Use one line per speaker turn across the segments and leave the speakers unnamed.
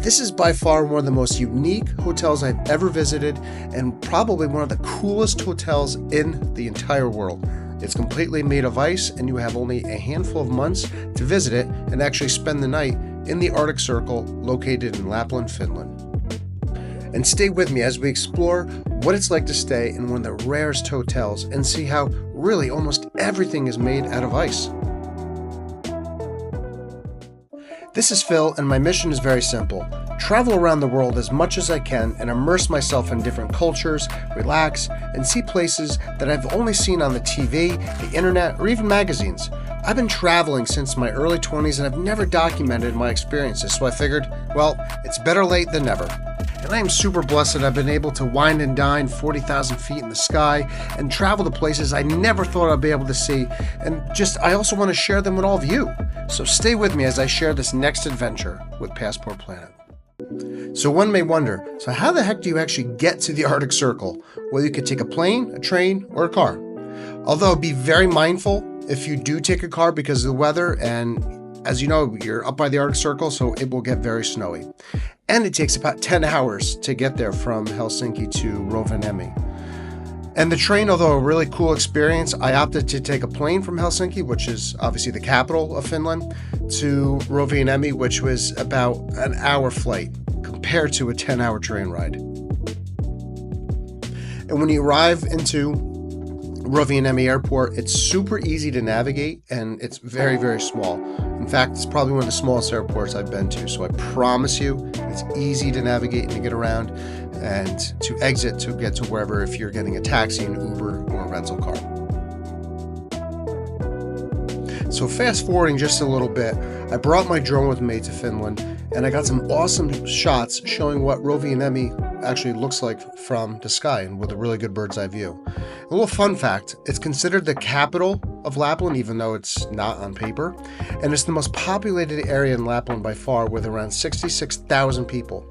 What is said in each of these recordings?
This is by far one of the most unique hotels I've ever visited and probably one of the coolest hotels in the entire world. It's completely made of ice and you have only a handful of months to visit it and actually spend the night in the Arctic Circle located in Lapland, Finland. And stay with me as we explore what it's like to stay in one of the rarest hotels and see how really almost everything is made out of ice. This is Phil, and my mission is very simple. Travel around the world as much as I can and immerse myself in different cultures, relax, and see places that I've only seen on the TV, the internet, or even magazines. I've been traveling since my early 20s and I've never documented my experiences, so I figured, well, it's better late than never. And I am super blessed that I've been able to wine and dine 40,000 feet in the sky and travel to places I never thought I'd be able to see. And I also want to share them with all of you. So stay with me as I share this next adventure with Passport Planet. So one may wonder, so how the heck do you actually get to the Arctic Circle? Well, you could take a plane, a train, or a car. Although be very mindful if you do take a car because of the weather, and as you know, you're up by the Arctic Circle, so it will get very snowy. And it takes about 10 hours to get there from Helsinki to Rovaniemi. And the train, although a really cool experience, I opted to take a plane from Helsinki, which is obviously the capital of Finland, to Rovaniemi, which was about an hour flight compared to a 10-hour train ride. And when you arrive into Rovaniemi Airport, it's super easy to navigate and it's very, very small. In fact, it's probably one of the smallest airports I've been to, so I promise you it's easy to navigate and to get around and to exit to get to wherever if you're getting a taxi, an Uber, or a rental car. So fast forwarding just a little bit, I brought my drone with me to Finland and I got some awesome shots showing what Rovaniemi actually looks like from the sky and with a really good bird's eye view. A little fun fact, it's considered the capital of Lapland even though it's not on paper, and it's the most populated area in Lapland by far with around 66,000 people.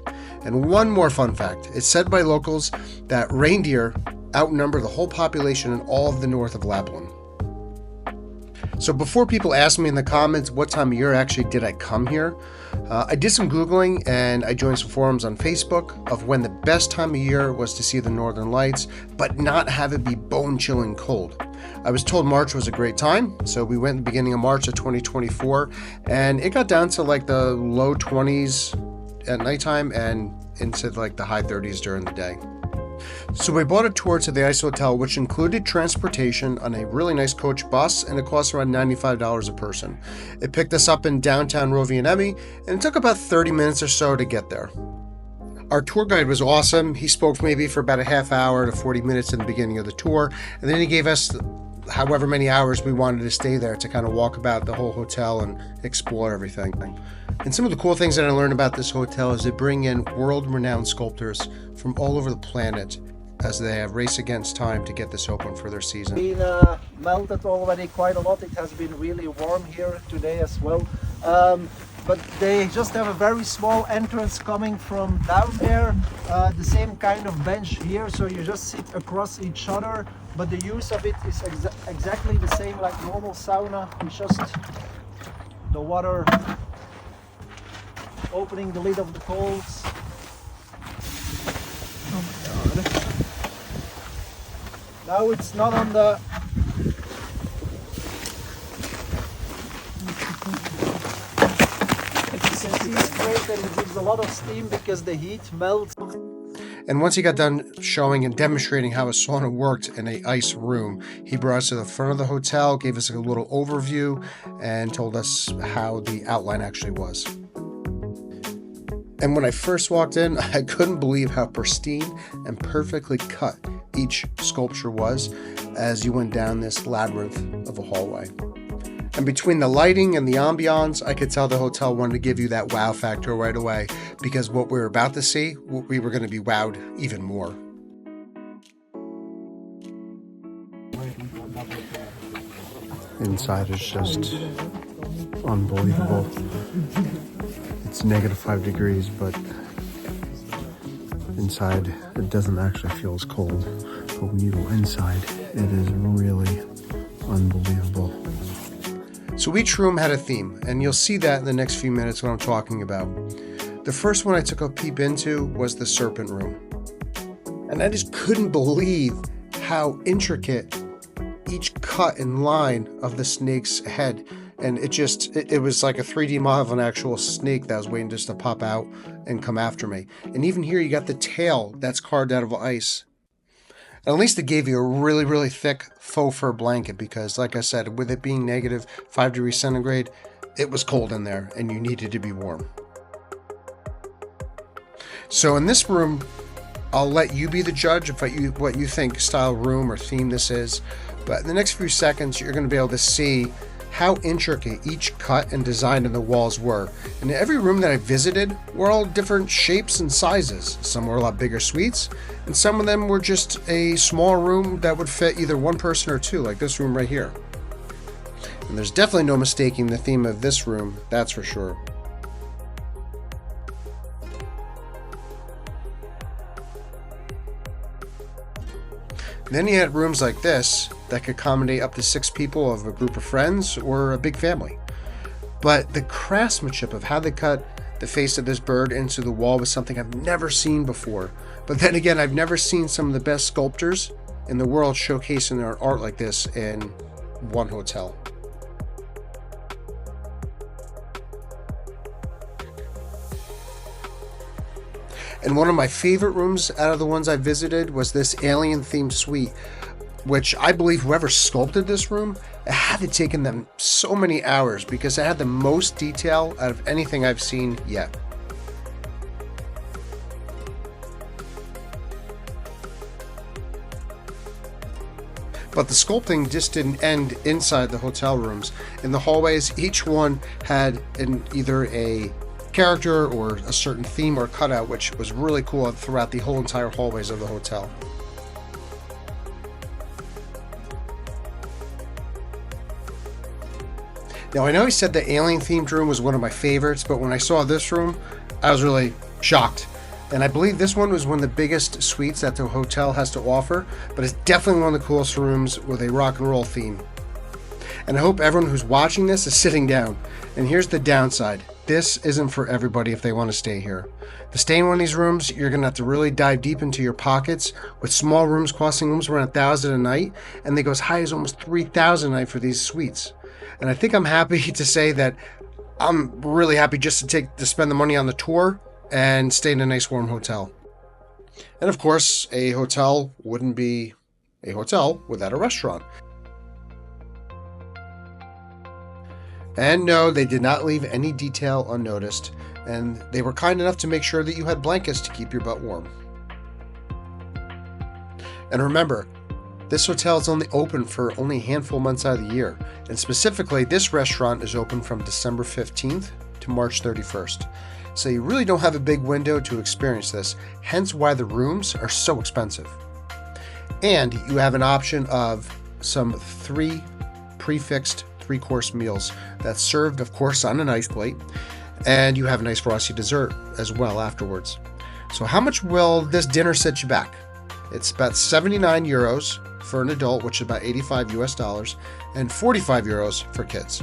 And one more fun fact, it's said by locals that reindeer outnumber the whole population in all of the north of Lapland. So before people ask me in the comments what time of year actually did I come here, I did some Googling and I joined some forums on Facebook of when the best time of year was to see the Northern Lights, but not have it be bone-chilling cold. I was told March was a great time, so we went in the beginning of March of 2024, and it got down to like the low 20s at nighttime and into like the high 30s during the day. So we bought a tour to the Ice Hotel, which included transportation on a really nice coach bus, and it cost around $95 a person. It picked us up in downtown Rovaniemi, and it took about 30 minutes or so to get there. Our tour guide was awesome. He spoke maybe for about a half hour to 40 minutes in the beginning of the tour, and then he gave us however many hours we wanted to stay there to kind of walk about the whole hotel and explore everything. And some of the cool things that I learned about this hotel is they bring in world-renowned sculptors from all over the planet as they have race against time to get this open for their season.
It's been melted already quite a lot. It has been really warm here today as well. But they just have a very small entrance coming from down there. The same kind of bench here, so you just sit across each other. But the use of it is exactly the same like normal sauna. It's just the water opening the lid of the colds. Oh my god. Now it's not on the... It's great and it gives a lot of steam because the heat melts.
And once he got done showing and demonstrating how a sauna worked in an ice room, he brought us to the front of the hotel, gave us a little overview, and told us how the outline actually was. And when I first walked in, I couldn't believe how pristine and perfectly cut each sculpture was as you went down this labyrinth of a hallway. And between the lighting and the ambiance, I could tell the hotel wanted to give you that wow factor right away, because what we were about to see, we were going to be wowed even more. Inside is just unbelievable. It's -5 degrees, but inside it doesn't actually feel as cold. But when you go inside, it is really unbelievable. So each room had a theme, and you'll see that in the next few minutes what I'm talking about. The first one I took a peep into was the serpent room. And I just couldn't believe how intricate each cut and line of the snake's head. And it was like a 3D model of an actual snake that was waiting just to pop out and come after me. And even here you got the tail that's carved out of ice. At least it gave you a really, really thick faux fur blanket because, like I said, with it being negative 5 degrees centigrade, it was cold in there and you needed to be warm. So in this room, I'll let you be the judge of what you think style room or theme this is. But in the next few seconds, you're going to be able to see how intricate each cut and design in the walls were. And every room that I visited were all different shapes and sizes. Some were a lot bigger suites, and some of them were just a small room that would fit either one person or two, like this room right here. And there's definitely no mistaking the theme of this room, that's for sure. Then you had rooms like this that could accommodate up to 6 people of a group of friends or a big family. But the craftsmanship of how they cut the face of this bird into the wall was something I've never seen before. But then again, I've never seen some of the best sculptors in the world showcasing their art like this in one hotel. And one of my favorite rooms out of the ones I visited was this alien-themed suite, which I believe whoever sculpted this room, it had to taken them so many hours because it had the most detail out of anything I've seen yet. But the sculpting just didn't end inside the hotel rooms. In the hallways, each one had either a character or a certain theme or cutout, which was really cool throughout the whole entire hallways of the hotel. Now I know I said the alien themed room was one of my favorites, but when I saw this room, I was really shocked. And I believe this one was one of the biggest suites that the hotel has to offer, but it's definitely one of the coolest rooms with a rock and roll theme. And I hope everyone who's watching this is sitting down. And here's the downside. This isn't for everybody if they want to stay here. To stay in one of these rooms, you're going to have to really dive deep into your pockets, with small rooms costing almost around $1,000 a night, and they go as high as almost $3,000 a night for these suites. And I think I'm happy to say that I'm really happy just to spend the money on the tour and stay in a nice warm hotel. And of course, a hotel wouldn't be a hotel without a restaurant. And no, they did not leave any detail unnoticed, and they were kind enough to make sure that you had blankets to keep your butt warm. And remember, this hotel is only open for only a handful of months out of the year, and specifically this restaurant is open from December 15th to March 31st. So you really don't have a big window to experience this, hence why the rooms are so expensive. And you have an option of some 3 prefixed 3-course meals that's served, of course, on an ice plate, and you have a nice frosty dessert as well afterwards. So how much will this dinner set you back? It's about 79 euros for an adult, which is about 85 US dollars, and 45 euros for kids.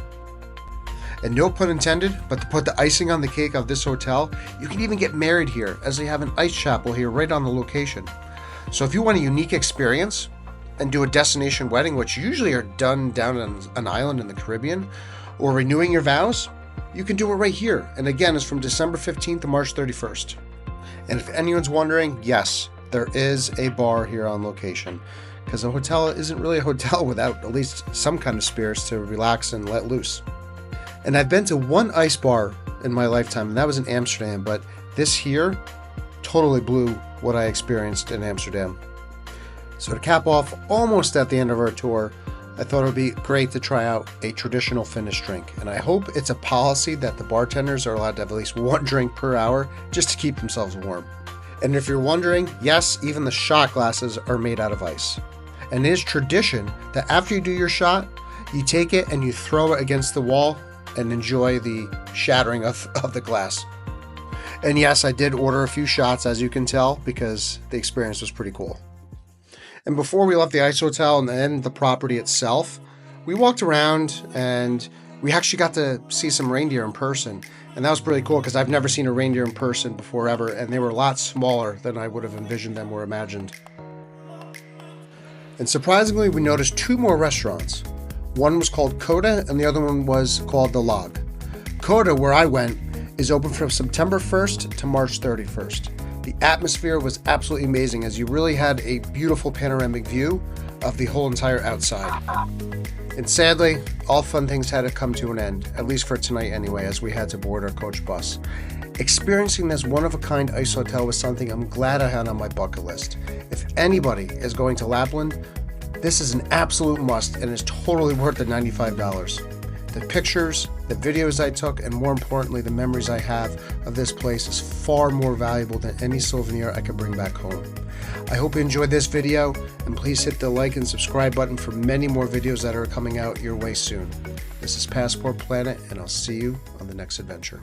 And no pun intended, but to put the icing on the cake of this hotel, you can even get married here, as they have an ice chapel here right on the location. So if you want a unique experience and do a destination wedding, which usually are done down on an island in the Caribbean, or renewing your vows, you can do it right here. And again, it's from December 15th to March 31st. And if anyone's wondering, yes, there is a bar here on location, because a hotel isn't really a hotel without at least some kind of spirits to relax and let loose. And I've been to one ice bar in my lifetime, and that was in Amsterdam, but this here totally blew what I experienced in Amsterdam. So to cap off almost at the end of our tour, I thought it would be great to try out a traditional Finnish drink. And I hope it's a policy that the bartenders are allowed to have at least 1 drink per hour just to keep themselves warm. And if you're wondering, yes, even the shot glasses are made out of ice. And it is tradition that after you do your shot, you take it and you throw it against the wall and enjoy the shattering of the glass. And yes, I did order a few shots, as you can tell, because the experience was pretty cool. And before we left the ice hotel and then the property itself, we walked around and we actually got to see some reindeer in person. And that was pretty cool because I've never seen a reindeer in person before ever, and they were a lot smaller than I would have envisioned them or imagined. And surprisingly, we noticed 2 more restaurants. One was called Coda and the other one was called The Log. Coda, where I went, is open from September 1st to March 31st. The atmosphere was absolutely amazing as you really had a beautiful panoramic view of the whole entire outside. And sadly, all fun things had to come to an end, at least for tonight anyway, as we had to board our coach bus. Experiencing this one-of-a-kind ice hotel was something I'm glad I had on my bucket list. If anybody is going to Lapland, this is an absolute must and is totally worth the $95. The pictures, the videos I took, and more importantly, the memories I have of this place is far more valuable than any souvenir I could bring back home. I hope you enjoyed this video, and please hit the like and subscribe button for many more videos that are coming out your way soon. This is Passport Planet, and I'll see you on the next adventure.